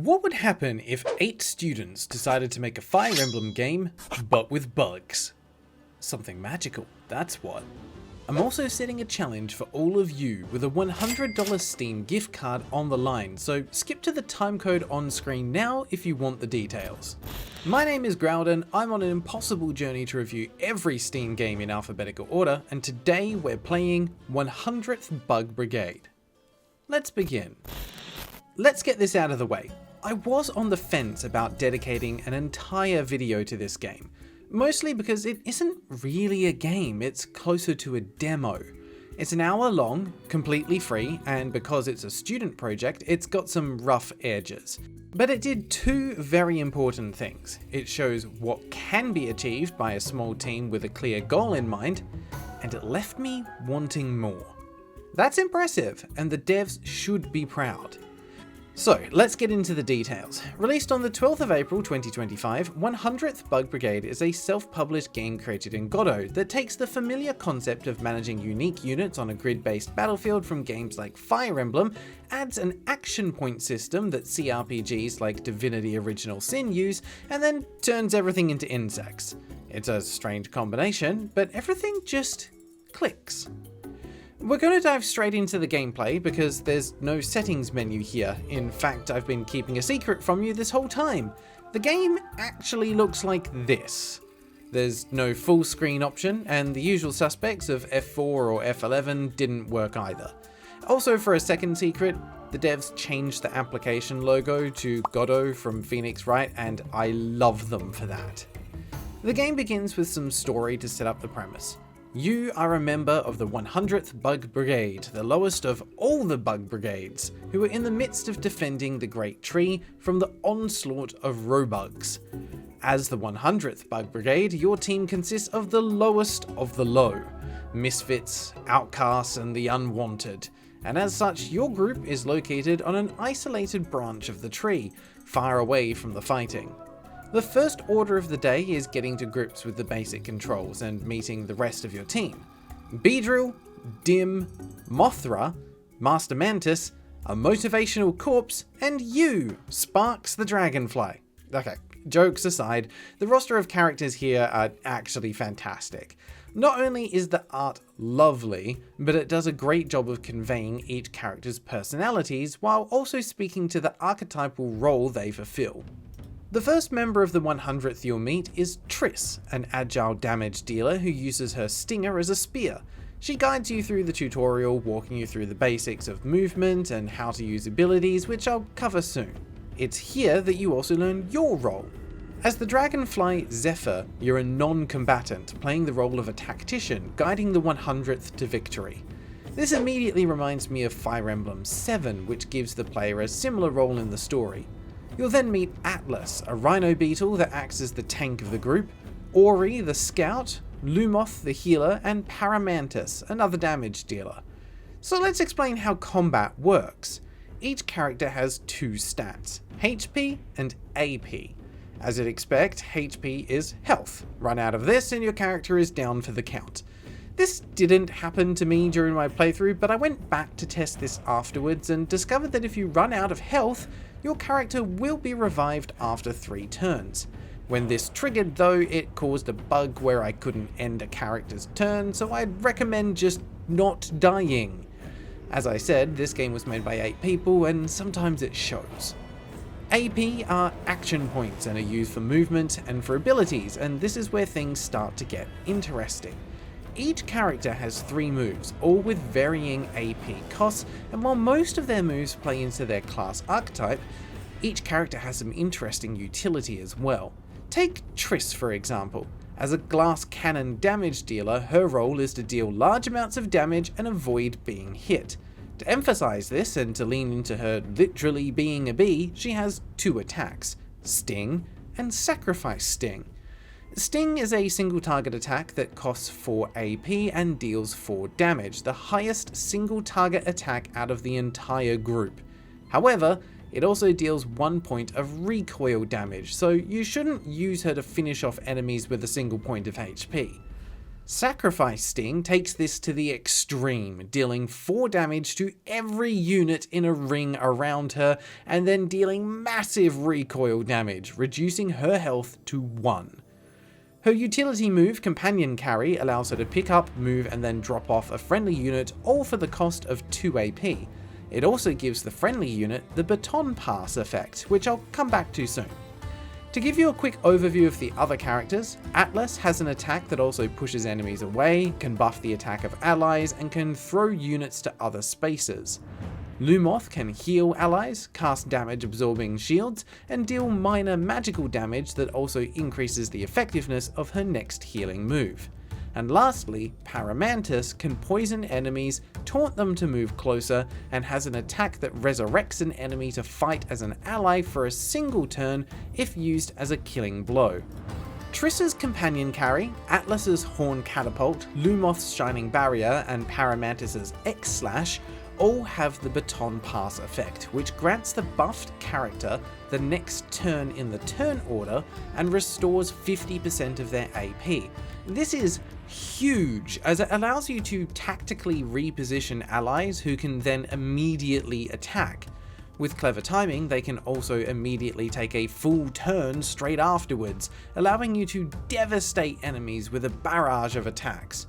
What would happen if 8 students decided to make a Fire Emblem game, but with bugs? Something magical, that's what. I'm also setting a challenge for all of you with a $100 Steam gift card on the line, so skip to the timecode on screen now if you want the details. My name is Graeldon, I'm on an impossible journey to review every Steam game in alphabetical order, and today we're playing 100th Bug Brigade. Let's begin. Let's get this out of the way. I was on the fence about dedicating an entire video to this game, mostly because it isn't really a game, it's closer to a demo. It's an hour long, completely free, and because it's a student project, it's got some rough edges. But it did two very important things. It shows what can be achieved by a small team with a clear goal in mind, and it left me wanting more. That's impressive, and the devs should be proud. So, let's get into the details. Released on the 12th of April 2025, 100th Bug Brigade is a self-published game created in Godot that takes the familiar concept of managing unique units on a grid-based battlefield from games like Fire Emblem, adds an action point system that CRPGs like Divinity Original Sin use, and then turns everything into insects. It's a strange combination, but everything just clicks. We're going to dive straight into the gameplay because there's no settings menu here. In fact, I've been keeping a secret from you this whole time. The game actually looks like this. There's no full screen option, and the usual suspects of F4 or F11 didn't work either. Also, for a second secret, the devs changed the application logo to Godot from Phoenix Wright, and I love them for that. The game begins with some story to set up the premise. You are a member of the 100th Bug Brigade, the lowest of all the Bug Brigades, who are in the midst of defending the Great Tree from the onslaught of robugs. As the 100th Bug Brigade, your team consists of the lowest of the low, misfits, outcasts, and the unwanted, and as such, your group is located on an isolated branch of the tree, far away from the fighting. The first order of the day is getting to grips with the basic controls and meeting the rest of your team. Beedrill, Dim, Mothra, Master Mantis, a motivational corpse, and you, Sparks the Dragonfly. Okay, jokes aside, the roster of characters here are actually fantastic. Not only is the art lovely, but it does a great job of conveying each character's personalities while also speaking to the archetypal role they fulfill. The first member of the 100th you'll meet is Triss, an agile damage dealer who uses her stinger as a spear. She guides you through the tutorial, walking you through the basics of movement and how to use abilities, which I'll cover soon. It's here that you also learn your role. As the dragonfly Zephyr, you're a non-combatant, playing the role of a tactician, guiding the 100th to victory. This immediately reminds me of Fire Emblem 7, which gives the player a similar role in the story. You'll then meet Atlas, a rhino beetle that acts as the tank of the group, Ori the scout, Lumoth the healer, and Paramantis, another damage dealer. So let's explain how combat works. Each character has two stats, HP and AP. As you'd expect, HP is health. Run out of this and your character is down for the count. This didn't happen to me during my playthrough, but I went back to test this afterwards and discovered that if you run out of health, your character will be revived after 3 turns. When this triggered though, it caused a bug where I couldn't end a character's turn, so I'd recommend just not dying. As I said, this game was made by 8 people and sometimes it shows. AP are action points and are used for movement and for abilities, and this is where things start to get interesting. Each character has 3 moves, all with varying AP costs, and while most of their moves play into their class archetype, each character has some interesting utility as well. Take Triss for example. As a glass cannon damage dealer, her role is to deal large amounts of damage and avoid being hit. To emphasize this and to lean into her literally being a bee, she has 2 attacks, Sting and Sacrifice Sting. Sting is a single target attack that costs 4 AP and deals 4 damage, the highest single target attack out of the entire group. However, it also deals 1 point of recoil damage, so you shouldn't use her to finish off enemies with a single point of HP. Sacrifice Sting takes this to the extreme, dealing 4 damage to every unit in a ring around her, and then dealing massive recoil damage, reducing her health to 1. Her utility move, Companion Carry, allows her to pick up, move, and then drop off a friendly unit, all for the cost of 2 AP. It also gives the friendly unit the Baton Pass effect, which I'll come back to soon. To give you a quick overview of the other characters, Atlas has an attack that also pushes enemies away, can buff the attack of allies, and can throw units to other spaces. Lumoth can heal allies, cast damage absorbing shields, and deal minor magical damage that also increases the effectiveness of her next healing move. And lastly, Paramantis can poison enemies, taunt them to move closer, and has an attack that resurrects an enemy to fight as an ally for a single turn if used as a killing blow. Triss's Companion Carry, Atlas's Horn Catapult, Lumoth's Shining Barrier, and Paramantis's X-Slash all have the Baton Pass effect, which grants the buffed character the next turn in the turn order and restores 50% of their AP. This is huge, as it allows you to tactically reposition allies who can then immediately attack. With clever timing, they can also immediately take a full turn straight afterwards, allowing you to devastate enemies with a barrage of attacks.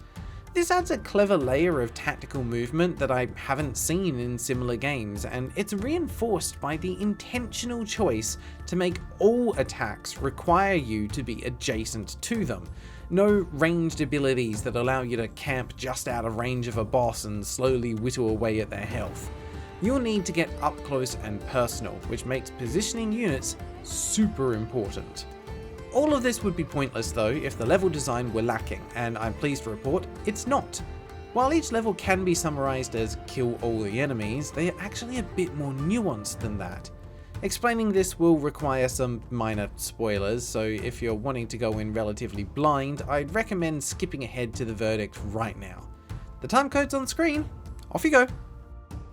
This adds a clever layer of tactical movement that I haven't seen in similar games, and it's reinforced by the intentional choice to make all attacks require you to be adjacent to them. No ranged abilities that allow you to camp just out of range of a boss and slowly whittle away at their health. You'll need to get up close and personal, which makes positioning units super important. All of this would be pointless though if the level design were lacking, and I'm pleased to report it's not. While each level can be summarized as kill all the enemies, they are actually a bit more nuanced than that. Explaining this will require some minor spoilers, so if you're wanting to go in relatively blind, I'd recommend skipping ahead to the verdict right now. The timecode's on screen, off you go!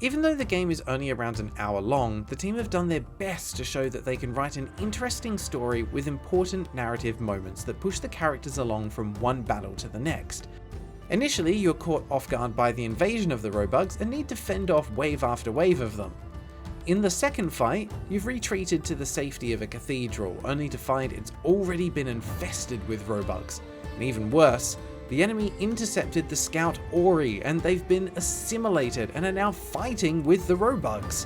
Even though the game is only around an hour long, the team have done their best to show that they can write an interesting story with important narrative moments that push the characters along from one battle to the next. Initially, you're caught off guard by the invasion of the robugs and need to fend off wave after wave of them. In the second fight, you've retreated to the safety of a cathedral, only to find it's already been infested with robugs. And even worse, the enemy intercepted the scout Ori, and they've been assimilated and are now fighting with the robugs.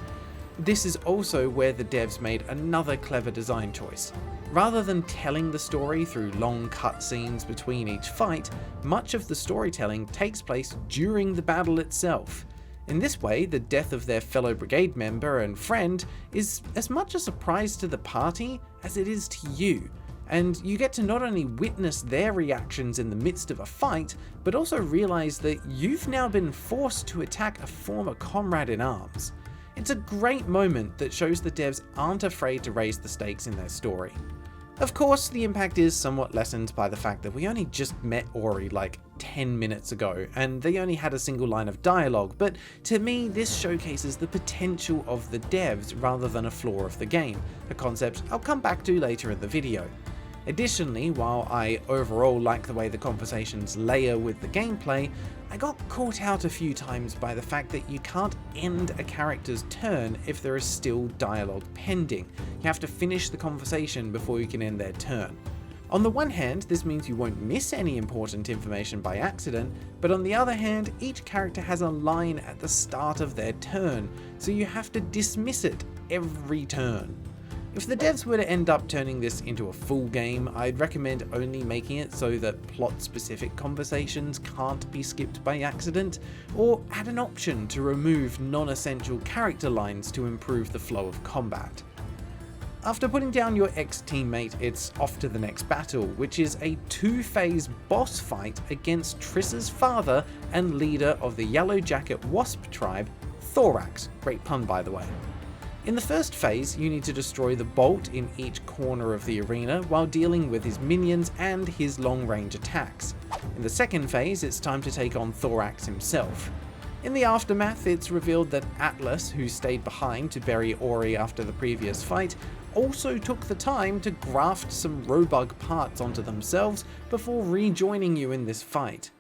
This is also where the devs made another clever design choice. Rather than telling the story through long cutscenes between each fight, much of the storytelling takes place during the battle itself. In this way, the death of their fellow brigade member and friend is as much a surprise to the party as it is to you, and you get to not only witness their reactions in the midst of a fight, but also realize that you've now been forced to attack a former comrade in arms. It's a great moment that shows the devs aren't afraid to raise the stakes in their story. Of course, the impact is somewhat lessened by the fact that we only just met Ori like 10 minutes ago, and they only had a single line of dialogue, but to me this showcases the potential of the devs rather than a flaw of the game, a concept I'll come back to later in the video. Additionally, while I overall like the way the conversations layer with the gameplay, I got caught out a few times by the fact that you can't end a character's turn if there is still dialogue pending. You have to finish the conversation before you can end their turn. On the one hand, this means you won't miss any important information by accident, but on the other hand, each character has a line at the start of their turn, so you have to dismiss it every turn. If the devs were to end up turning this into a full game, I'd recommend only making it so that plot-specific conversations can't be skipped by accident, or add an option to remove non-essential character lines to improve the flow of combat. After putting down your ex-teammate, it's off to the next battle, which is a 2-phase boss fight against Triss's father and leader of the Yellow Jacket Wasp tribe, Thorax. Great pun, by the way. In the first phase, you need to destroy the bolt in each corner of the arena while dealing with his minions and his long-range attacks. In the second phase, it's time to take on Thorax himself. In the aftermath, it's revealed that Atlas, who stayed behind to bury Ori after the previous fight, also took the time to graft some robug parts onto themselves before rejoining you in this fight.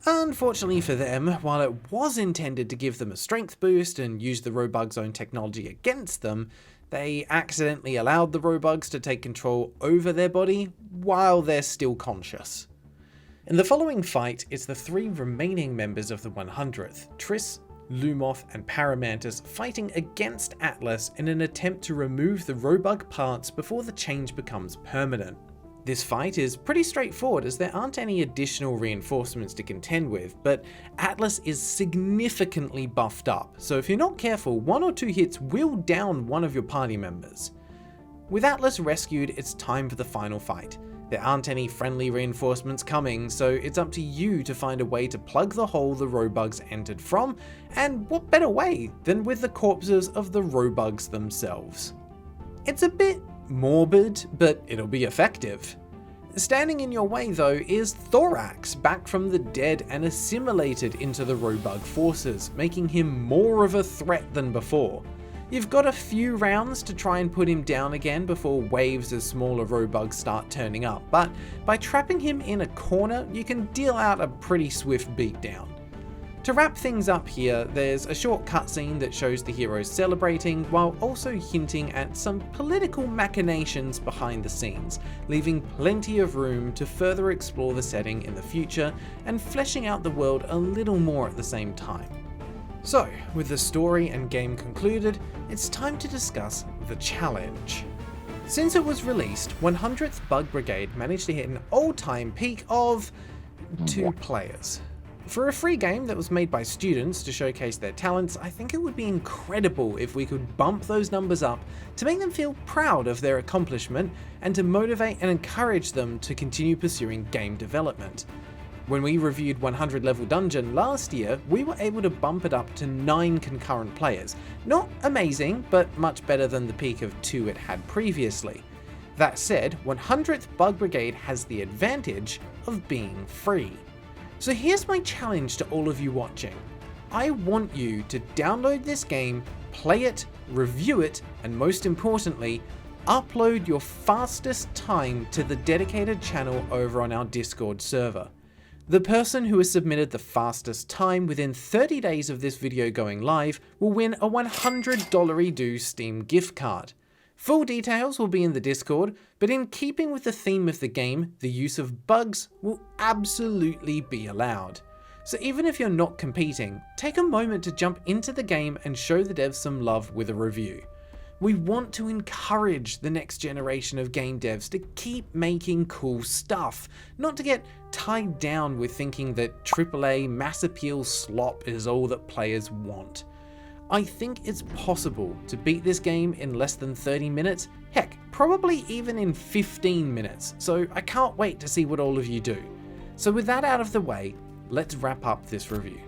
Unfortunately for them, while it was intended to give them a strength boost and use the robug's own technology against them, they accidentally allowed the robugs to take control over their body while they're still conscious. In the following fight, it's the 3 remaining members of the 100th, Triss, Lumoth and Paramantis, fighting against Atlas in an attempt to remove the robug parts before the change becomes permanent. This fight is pretty straightforward as there aren't any additional reinforcements to contend with, but Atlas is significantly buffed up, so if you're not careful, 1 or 2 hits will down one of your party members. With Atlas rescued, it's time for the final fight. There aren't any friendly reinforcements coming, so it's up to you to find a way to plug the hole the robugs entered from, and what better way than with the corpses of the robugs themselves. It's a bit morbid, but it'll be effective. Standing in your way though is Thorax, back from the dead and assimilated into the robug forces, making him more of a threat than before. You've got a few rounds to try and put him down again before waves of smaller robugs start turning up, but by trapping him in a corner, you can deal out a pretty swift beatdown. To wrap things up here, there's a short cutscene that shows the heroes celebrating while also hinting at some political machinations behind the scenes, leaving plenty of room to further explore the setting in the future and fleshing out the world a little more at the same time. So, with the story and game concluded, it's time to discuss the challenge. Since it was released, 100th Bug Brigade managed to hit an all-time peak of 2 players. For a free game that was made by students to showcase their talents, I think it would be incredible if we could bump those numbers up to make them feel proud of their accomplishment and to motivate and encourage them to continue pursuing game development. When we reviewed 100 Level Dungeon last year, we were able to bump it up to 9 concurrent players. Not amazing, but much better than the peak of 2 it had previously. That said, 100th Bug Brigade has the advantage of being free. So here's my challenge to all of you watching. I want you to download this game, play it, review it, and most importantly, upload your fastest time to the dedicated channel over on our Discord server. The person who has submitted the fastest time within 30 days of this video going live will win a $100 Steam gift card. Full details will be in the Discord, but in keeping with the theme of the game, the use of bugs will absolutely be allowed. So even if you're not competing, take a moment to jump into the game and show the devs some love with a review. We want to encourage the next generation of game devs to keep making cool stuff, not to get tied down with thinking that AAA mass appeal slop is all that players want. I think it's possible to beat this game in less than 30 minutes, heck, probably even in 15 minutes, so I can't wait to see what all of you do. So with that out of the way, let's wrap up this review.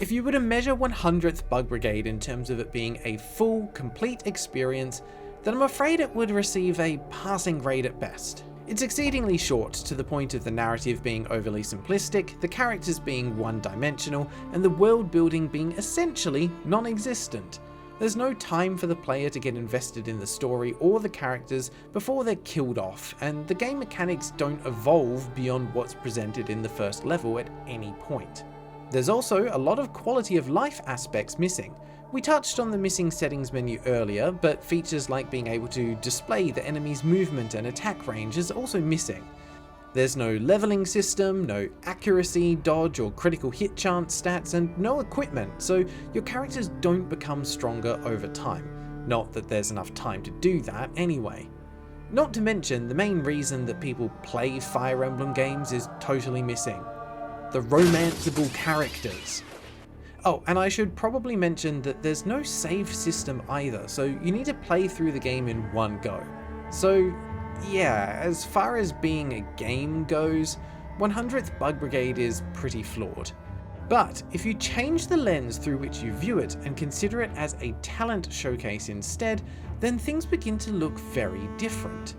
If you were to measure 100th Bug Brigade in terms of it being a full, complete experience, then I'm afraid it would receive a passing grade at best. It's exceedingly short, to the point of the narrative being overly simplistic, the characters being one-dimensional, and the world building being essentially non-existent. There's no time for the player to get invested in the story or the characters before they're killed off, and the game mechanics don't evolve beyond what's presented in the first level at any point. There's also a lot of quality of life aspects missing. We touched on the missing settings menu earlier, but features like being able to display the enemy's movement and attack range is also missing. There's no leveling system, no accuracy, dodge or critical hit chance stats, and no equipment, so your characters don't become stronger over time. Not that there's enough time to do that anyway. Not to mention, the main reason that people play Fire Emblem games is totally missing. The romanceable characters. Oh, and I should probably mention that there's no save system either, so you need to play through the game in one go. So yeah, as far as being a game goes, 100th Bug Brigade is pretty flawed. But if you change the lens through which you view it and consider it as a talent showcase instead, then things begin to look very different.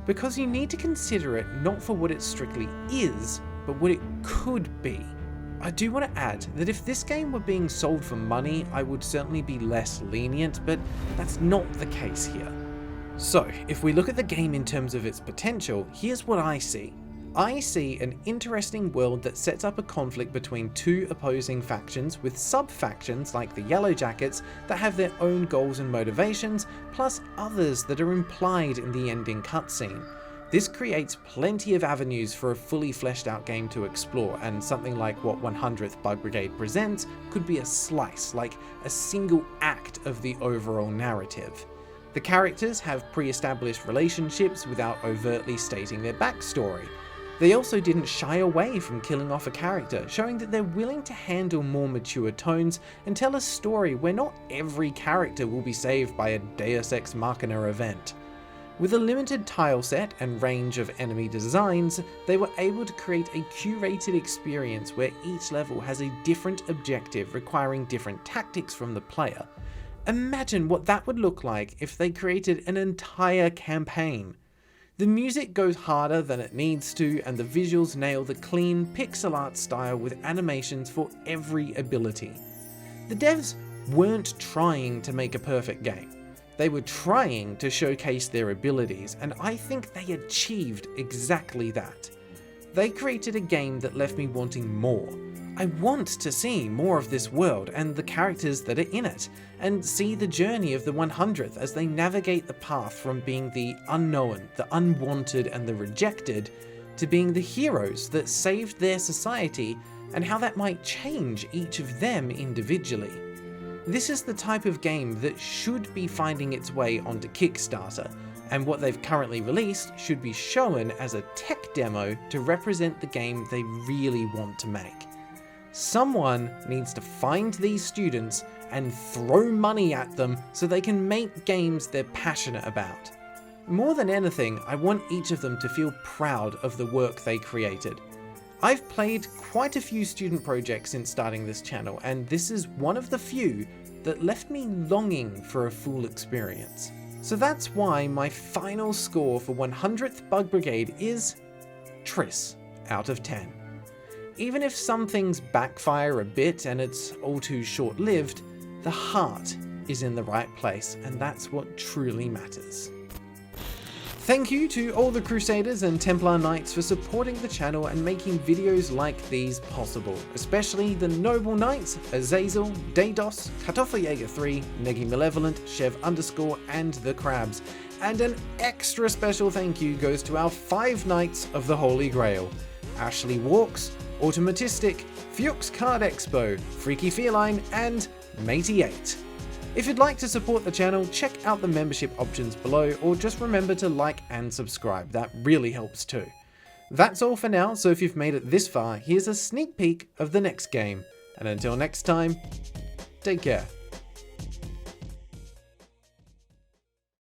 Because you need to consider it not for what it strictly is, but what it could be. I do want to add that if this game were being sold for money, I would certainly be less lenient, but that's not the case here. So, if we look at the game in terms of its potential, here's what I see. I see an interesting world that sets up a conflict between two opposing factions with sub-factions like the Yellow Jackets that have their own goals and motivations, plus others that are implied in the ending cutscene. This creates plenty of avenues for a fully fleshed out game to explore, and something like what 100th Bug Brigade presents could be a slice, like a single act of the overall narrative. The characters have pre-established relationships without overtly stating their backstory. They also didn't shy away from killing off a character, showing that they're willing to handle more mature tones and tell a story where not every character will be saved by a Deus Ex Machina event. With a limited tile set and range of enemy designs, they were able to create a curated experience where each level has a different objective requiring different tactics from the player. Imagine what that would look like if they created an entire campaign. The music goes harder than it needs to, and the visuals nail the clean pixel art style with animations for every ability. The devs weren't trying to make a perfect game. They were trying to showcase their abilities, and I think they achieved exactly that. They created a game that left me wanting more. I want to see more of this world and the characters that are in it, and see the journey of the 100th as they navigate the path from being the unknown, the unwanted and the rejected, to being the heroes that saved their society, and how that might change each of them individually. This is the type of game that should be finding its way onto Kickstarter, and what they've currently released should be shown as a tech demo to represent the game they really want to make. Someone needs to find these students and throw money at them so they can make games they're passionate about. More than anything, I want each of them to feel proud of the work they created. I've played quite a few student projects since starting this channel, and this is one of the few that left me longing for a full experience. So that's why my final score for 100th Bug Brigade is Triss out of 10. Even if some things backfire a bit and it's all too short-lived, the heart is in the right place, and that's what truly matters. Thank you to all the Crusaders and Templar Knights for supporting the channel and making videos like these possible, especially the Noble Knights, Azazel, Dados, Kartoffeljäger 3, Negi Malevolent, Chev_, and the Crabs. And an extra special thank you goes to our 5 Knights of the Holy Grail: Ashley Walks, Automatistic, Fuchs Card Expo, Freaky Feline, and Matey8. If you'd like to support the channel, check out the membership options below, or just remember to like and subscribe, that really helps too. That's all for now, so if you've made it this far, here's a sneak peek of the next game, and until next time, take care.